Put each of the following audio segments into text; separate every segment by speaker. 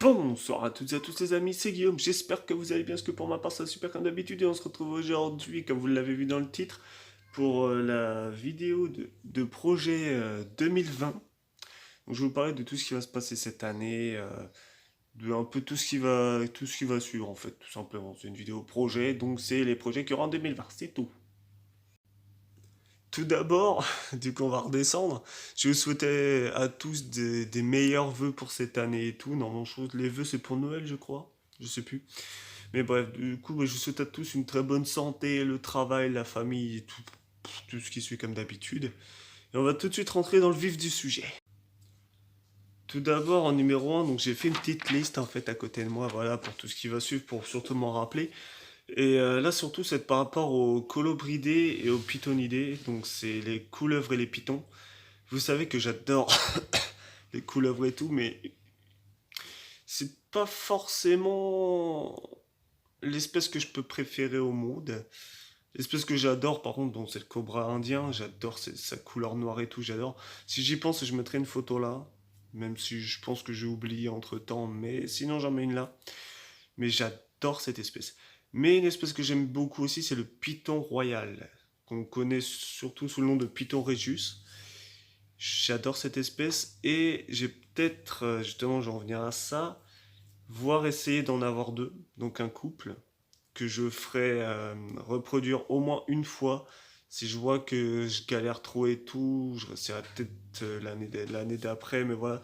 Speaker 1: Bonsoir à toutes et à tous les amis, c'est Guillaume, j'espère que vous allez bien, parce que pour ma part ça va super comme d'habitude et on se retrouve aujourd'hui, comme vous l'avez vu dans le titre, pour la vidéo de projet 2020. Donc je vais vous parler de tout ce qui va se passer cette année, de un peu tout ce qui va suivre en fait, tout simplement. C'est une vidéo projet, donc c'est les projets qu'il y aura en 2020, c'est tout. Tout d'abord, du coup on va redescendre, je vous souhaitais à tous des meilleurs vœux pour cette année et tout. Normalement, les vœux c'est pour Noël je crois, je sais plus. Mais bref, du coup, je vous souhaite à tous une très bonne santé, le travail, la famille, et tout ce qui suit comme d'habitude. Et on va tout de suite rentrer dans le vif du sujet. Tout d'abord, en numéro un, donc j'ai fait une petite liste en fait à côté de moi, voilà, pour tout ce qui va suivre, pour surtout m'en rappeler. Et là, surtout, c'est par rapport aux colobridés et aux pythonidés, donc c'est les couleuvres et les pythons. Vous savez que j'adore les couleuvres et tout, mais c'est pas forcément l'espèce que je peux préférer au monde. L'espèce que j'adore, par contre, c'est le cobra indien. J'adore sa couleur noire et tout, j'adore. Si j'y pense, je mettrai une photo là. Même si je pense que j'ai oublié entre temps, mais sinon j'en mets une là. Mais j'adore cette espèce. Mais une espèce que j'aime beaucoup aussi, c'est le python royal, qu'on connaît surtout sous le nom de python regius. J'adore cette espèce et j'ai peut-être, justement, j'en reviens à ça, voire essayer d'en avoir deux, donc un couple que je ferai reproduire au moins une fois. Si je vois que je galère trop et tout, je resterai peut-être l'année d'après, mais voilà,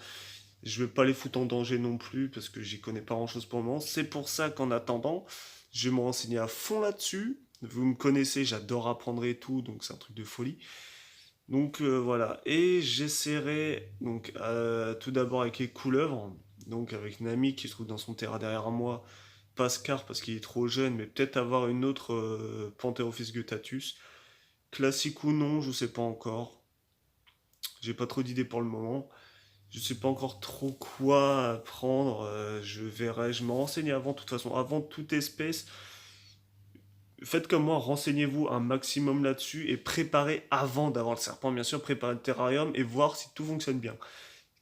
Speaker 1: je vais pas les foutre en danger non plus parce que j'y connais pas grand-chose pour le moment. C'est pour ça qu'en attendant, je vais me renseigner à fond là-dessus. Vous me connaissez, j'adore apprendre et tout, donc c'est un truc de folie. Donc voilà, et j'essaierai donc tout d'abord avec les couleuvres, donc avec Nami qui se trouve dans son terrain derrière moi, Pascal parce qu'il est trop jeune, mais peut-être avoir une autre Pantherophis guttatus. Classique ou non, je sais pas encore. J'ai pas trop d'idées pour le moment. Je sais pas encore trop quoi prendre. Je verrai, je me renseigne avant, de toute façon, avant toute espèce. Faites comme moi, renseignez-vous un maximum là-dessus et préparez avant d'avoir le serpent, bien sûr, préparez le terrarium et voir si tout fonctionne bien.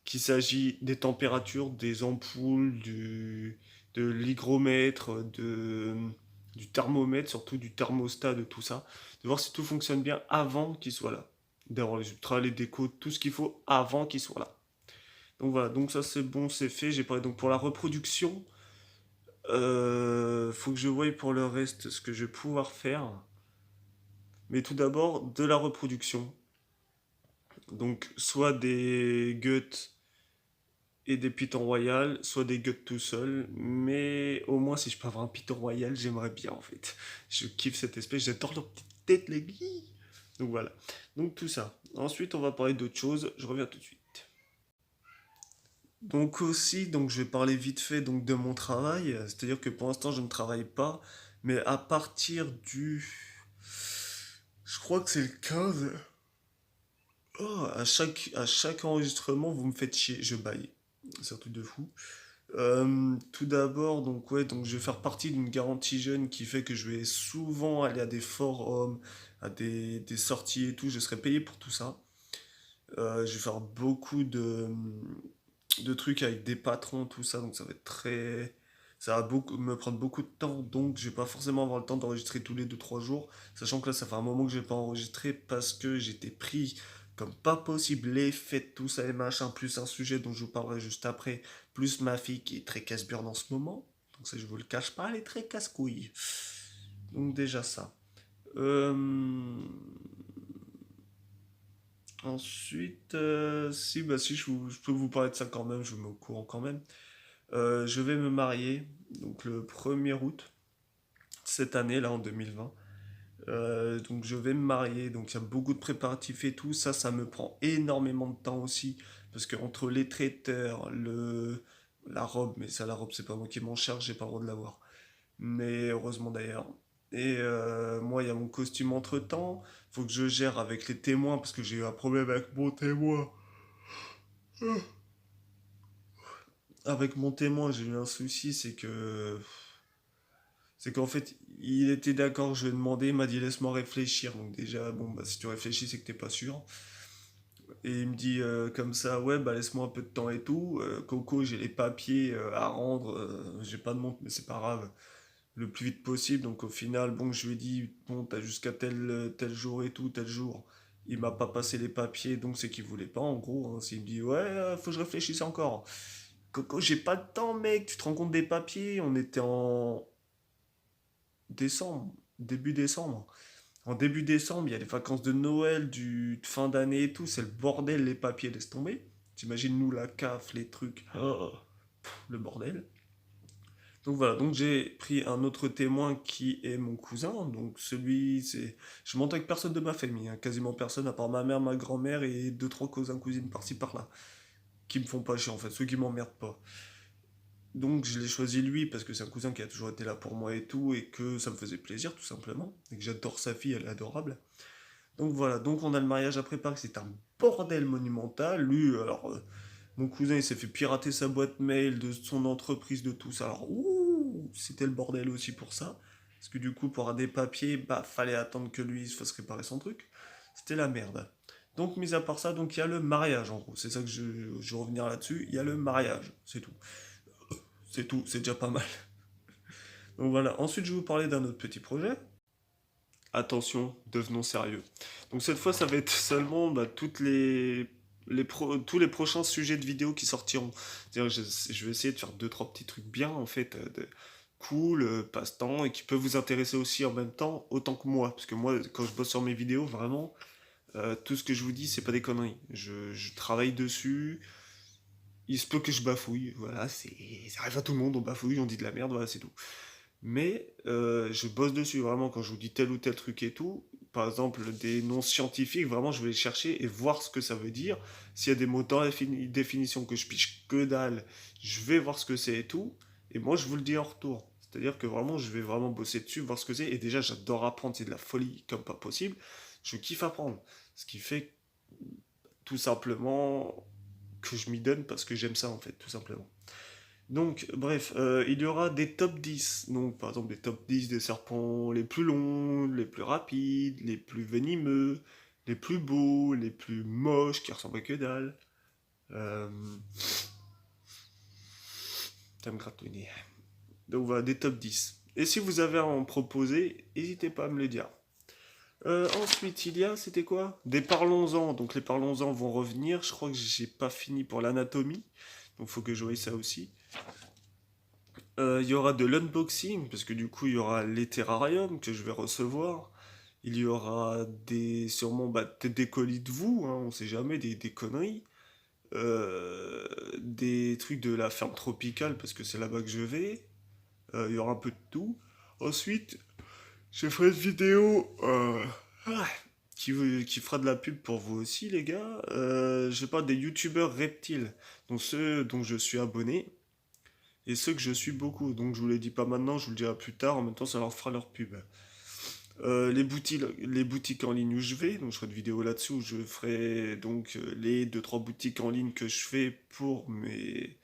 Speaker 1: Qu'il s'agit des températures, des ampoules, de l'hygromètre, du thermomètre, surtout du thermostat, de tout ça, de voir si tout fonctionne bien avant qu'il soit là. D'avoir les ultras, les décos, tout ce qu'il faut avant qu'il soit là. Donc voilà, donc ça c'est bon, c'est fait. J'ai parlé donc pour la reproduction. Faut que je voie pour le reste ce que je vais pouvoir faire. Mais tout d'abord, de la reproduction. Donc soit des guts et des pitons royales, soit des guts tout seul. Mais au moins, si je peux avoir un piton royal, j'aimerais bien en fait. Je kiffe cette espèce, j'adore leur petite tête, les billes. Donc voilà. Donc tout ça. Ensuite, on va parler d'autre chose. Je reviens tout de suite. Donc aussi, donc je vais parler vite fait donc de mon travail. C'est-à-dire que pour l'instant, je ne travaille pas. Mais à partir du... Je crois que c'est le 15. Oh, à chaque enregistrement, vous me faites chier. Je baille. C'est un truc de fou. Tout d'abord, donc ouais, donc je vais faire partie d'une garantie jeune qui fait que je vais souvent aller à des forums, à des sorties et tout. Je serai payé pour tout ça. Je vais faire beaucoup de trucs avec des patrons, tout ça, donc ça va être très... Ça va me prendre beaucoup de temps, donc je vais pas forcément avoir le temps d'enregistrer tous les 2 3 jours, sachant que là ça fait un moment que j'ai pas enregistré parce que j'étais pris comme pas possible, les fêtes, tout ça et machin, plus un sujet dont je vous parlerai juste après, plus ma fille qui est très casse-burne en ce moment, donc ça je vous le cache pas, elle est très casse-couille. Donc déjà ça. Euh... Ensuite, si, bah si je peux vous parler de ça quand même, je me mets au courant quand même. Je vais me marier, donc le 1er août, cette année, là, en 2020. Donc je vais me marier, donc il y a beaucoup de préparatifs et tout, ça me prend énormément de temps aussi, parce que entre les traiteurs, la robe, mais ça la robe c'est pas moi qui m'en charge, j'ai pas le droit de l'avoir. Mais heureusement d'ailleurs. Et moi il y a mon costume entre-temps, faut que je gère avec les témoins, parce que j'ai eu un problème avec mon témoin. Avec mon témoin, j'ai eu un souci, c'est qu'en fait, il était d'accord, je lui ai demandé, il m'a dit laisse-moi réfléchir. Donc déjà, bon, bah, si tu réfléchis, c'est que t'es pas sûr. Et il me dit comme ça, ouais, bah laisse-moi un peu de temps et tout. Coco, j'ai les papiers à rendre, j'ai pas de montre, mais c'est pas grave, le plus vite possible. Donc au final, bon, je lui ai dit, bon, t'as jusqu'à tel jour et tout, tel jour. Il m'a pas passé les papiers, donc c'est qu'il voulait pas, en gros. Hein. S'il me dit, ouais, faut que je réfléchisse encore. Coco, j'ai pas de temps, mec, tu te rends compte des papiers? On était en décembre, début décembre. En début décembre, il y a les vacances de Noël, de fin d'année et tout, c'est le bordel, les papiers, laisse tomber. T'imagines nous, la CAF, les trucs, oh, le bordel. Donc voilà, donc j'ai pris un autre témoin qui est mon cousin, donc celui, c'est... Je monte avec personne de ma famille, hein, quasiment personne, à part ma mère, ma grand-mère et deux, trois cousins, cousines par-ci, par-là, qui me font pas chier en fait, ceux qui m'emmerdent pas. Donc je l'ai choisi lui parce que c'est un cousin qui a toujours été là pour moi et tout, et que ça me faisait plaisir tout simplement, et que j'adore sa fille, elle est adorable. Donc voilà, donc on a le mariage à préparer, c'est un bordel monumental. Lui, alors, mon cousin, il s'est fait pirater sa boîte mail de son entreprise, de tout ça. Alors, ouh, c'était le bordel aussi pour ça. Parce que du coup, pour avoir des papiers, bah, fallait attendre que lui il se fasse réparer son truc. C'était la merde. Donc, mis à part ça, donc il y a le mariage, en gros. C'est ça que je veux revenir là-dessus. Il y a le mariage, c'est tout. C'est tout, c'est déjà pas mal. Donc voilà, ensuite, je vais vous parler d'un autre petit projet. Attention, devenons sérieux. Donc cette fois, ça va être seulement bah, tous les prochains sujets de vidéos qui sortiront. C'est-à-dire, je vais essayer de faire deux, trois petits trucs bien, en fait, cool, passe-temps, et qui peuvent vous intéresser aussi en même temps, autant que moi. Parce que moi, quand je bosse sur mes vidéos, vraiment, tout ce que je vous dis, c'est pas des conneries. Je travaille dessus, il se peut que je bafouille, voilà, ça arrive à tout le monde, on bafouille, on dit de la merde, voilà, c'est tout. Mais je bosse dessus, vraiment, quand je vous dis tel ou tel truc et tout, par exemple des noms scientifiques, vraiment je vais les chercher et voir ce que ça veut dire. S'il y a des mots dans la définition que je piche que dalle, je vais voir ce que c'est et tout, et moi je vous le dis en retour. C'est-à-dire que vraiment je vais vraiment bosser dessus, voir ce que c'est, et déjà j'adore apprendre, c'est de la folie comme pas possible. Je kiffe apprendre. Ce qui fait tout simplement que je m'y donne parce que j'aime ça en fait, tout simplement. Donc, bref, il y aura des top 10. Donc, par exemple, des top 10 des serpents les plus longs, les plus rapides, les plus venimeux, les plus beaux, les plus moches, qui ressemblent à que dalle. Euh... Ça me gratte le nez. Donc, voilà, des top 10. Et si vous avez à en proposer, n'hésitez pas à me le dire. Ensuite, il y a, c'était quoi? Des parlons-en. Donc, les parlons-en vont revenir. Je crois que j'ai pas fini pour l'anatomie. Donc, faut que je voie ça aussi. Il y aura de l'unboxing, parce que du coup, il y aura les terrariums que je vais recevoir. Il y aura sûrement peut-être des colis de vous, hein, on sait jamais, des conneries. Des trucs de la ferme tropicale, parce que c'est là-bas que je vais. Il y aura un peu de tout. Ensuite, je ferai une vidéo ah, qui fera de la pub pour vous aussi, les gars. Je sais pas, des youtubeurs reptiles, donc ceux dont je suis abonné et ceux que je suis beaucoup. Donc je vous les dis pas maintenant, je vous le dirai plus tard. En même temps, ça leur fera leur pub. Les boutiques en ligne où je vais, donc je ferai une vidéo là-dessus où je ferai donc les deux trois boutiques en ligne que je fais pour mes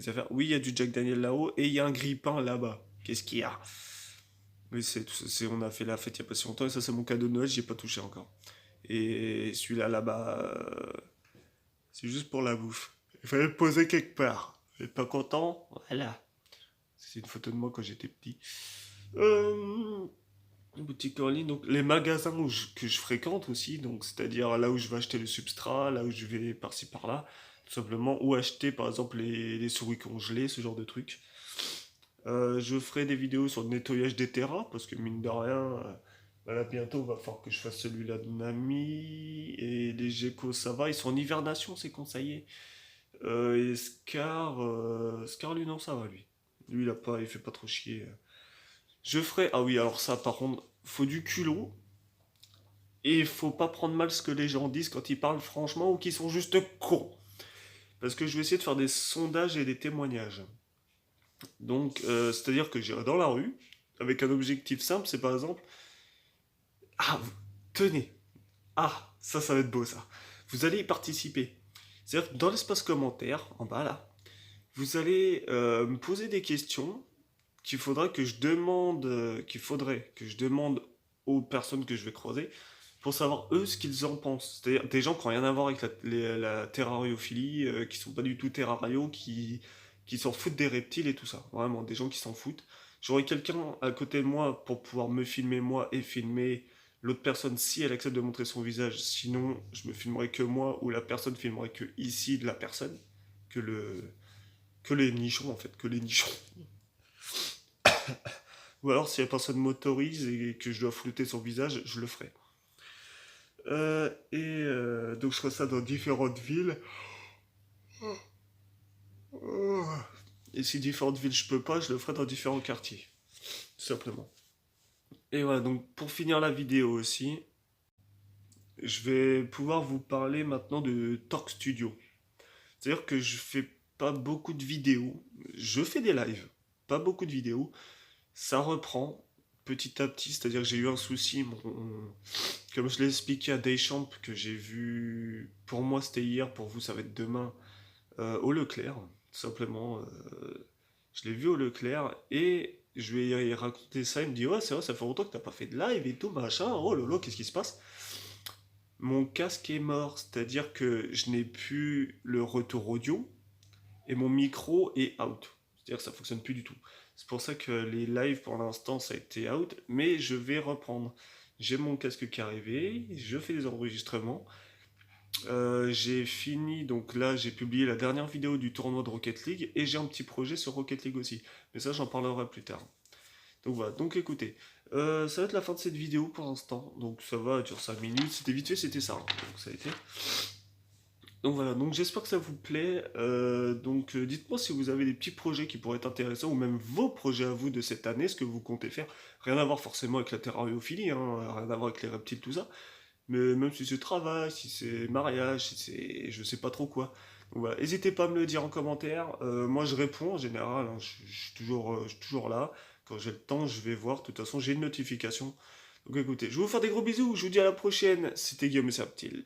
Speaker 1: affaires. Oui, il y a du Jack Daniel là-haut et il y a un grille-pain là-bas. Qu'est-ce qu'il y a? Oui, on a fait la fête il y a pas si longtemps et ça c'est mon cadeau de Noël, j'y ai pas touché encore. Et celui-là là-bas, c'est juste pour la bouffe. Il fallait le poser quelque part. Vous êtes pas content? Voilà. C'est une photo de moi quand j'étais petit. Euh, boutique en ligne, donc les magasins que je fréquente aussi, donc c'est-à-dire là où je vais acheter le substrat, là où je vais par-ci par-là, tout simplement, ou acheter par exemple les souris congelées, ce genre de trucs. Je ferai des vidéos sur le nettoyage des terrains, parce que mine de rien, bah là bientôt il va falloir que je fasse celui-là de Nami, et les geckos ça va, ils sont en hivernation, c'est conseillé. Et Scar lui non ça va lui. Lui il fait pas trop chier. Je ferai. Ah oui, alors ça, par contre, faut du culot. Et il faut pas prendre mal ce que les gens disent quand ils parlent franchement ou qu'ils sont juste cons. Parce que je vais essayer de faire des sondages et des témoignages. Donc, c'est-à-dire que j'irai dans la rue, avec un objectif simple, c'est par exemple. Ah, tenez. Ah, ça va être beau ça. Vous allez y participer. C'est-à-dire que dans l'espace commentaire, en bas là, vous allez me poser des questions qu'il faudrait que je demande aux personnes que je vais croiser. pour savoir eux ce qu'ils en pensent. C'est-à-dire des gens qui n'ont rien à voir avec la terrariophilie, qui sont pas du tout terrario, qui s'en foutent des reptiles et tout ça. Vraiment, des gens qui s'en foutent. J'aurais quelqu'un à côté de moi pour pouvoir me filmer moi et filmer l'autre personne si elle accepte de montrer son visage. Sinon, je me filmerai que moi ou la personne filmerait que ici de la personne, que le que les nichons en fait, que les nichons. Ou alors si la personne m'autorise et que je dois flouter son visage, je le ferai. Donc je ferai ça dans différentes villes. Et si différentes villes je peux pas, je le ferai dans différents quartiers. Tout simplement. Et voilà, donc pour finir la vidéo aussi, je vais pouvoir vous parler maintenant de Torque Studio. C'est-à-dire que je fais pas beaucoup de vidéos. Je fais des lives, pas beaucoup de vidéos. Ça reprend petit à petit, c'est-à-dire que j'ai eu un souci, comme je l'ai expliqué à Deschamps, que j'ai vu, pour moi c'était hier, pour vous ça va être demain, au Leclerc, tout simplement. Je l'ai vu au Leclerc et je lui ai raconté ça. Il me dit: ouais, c'est vrai, ça fait longtemps que t'as pas fait de live et tout, machin. Oh lolo, qu'est-ce qui se passe? Mon casque est mort, c'est-à-dire que je n'ai plus le retour audio et mon micro est out. C'est-à-dire que ça fonctionne plus du tout. C'est pour ça que les lives pour l'instant ça a été out, mais je vais reprendre. J'ai mon casque qui est arrivé, je fais des enregistrements. J'ai fini, donc là j'ai publié la dernière vidéo du tournoi de Rocket League et j'ai un petit projet sur Rocket League aussi. Mais ça j'en parlerai plus tard. Donc voilà, donc écoutez, ça va être la fin de cette vidéo pour l'instant. Donc ça va, dure 5 minutes, c'était vite fait, c'était ça, hein. Donc ça a été. Donc voilà, donc j'espère que ça vous plaît. Dites-moi si vous avez des petits projets qui pourraient être intéressants ou même vos projets à vous de cette année, ce que vous comptez faire. Rien à voir forcément avec la terrariophilie, hein, rien à voir avec les reptiles, tout ça. Mais même si c'est travail, si c'est mariage, si c'est je sais pas trop quoi. Donc voilà, n'hésitez pas à me le dire en commentaire. Moi je réponds en général, hein, je suis toujours là. Quand j'ai le temps, je vais voir. De toute façon, j'ai une notification. Donc écoutez, je vais vous faire des gros bisous. Je vous dis à la prochaine. C'était Guillaume Serptil.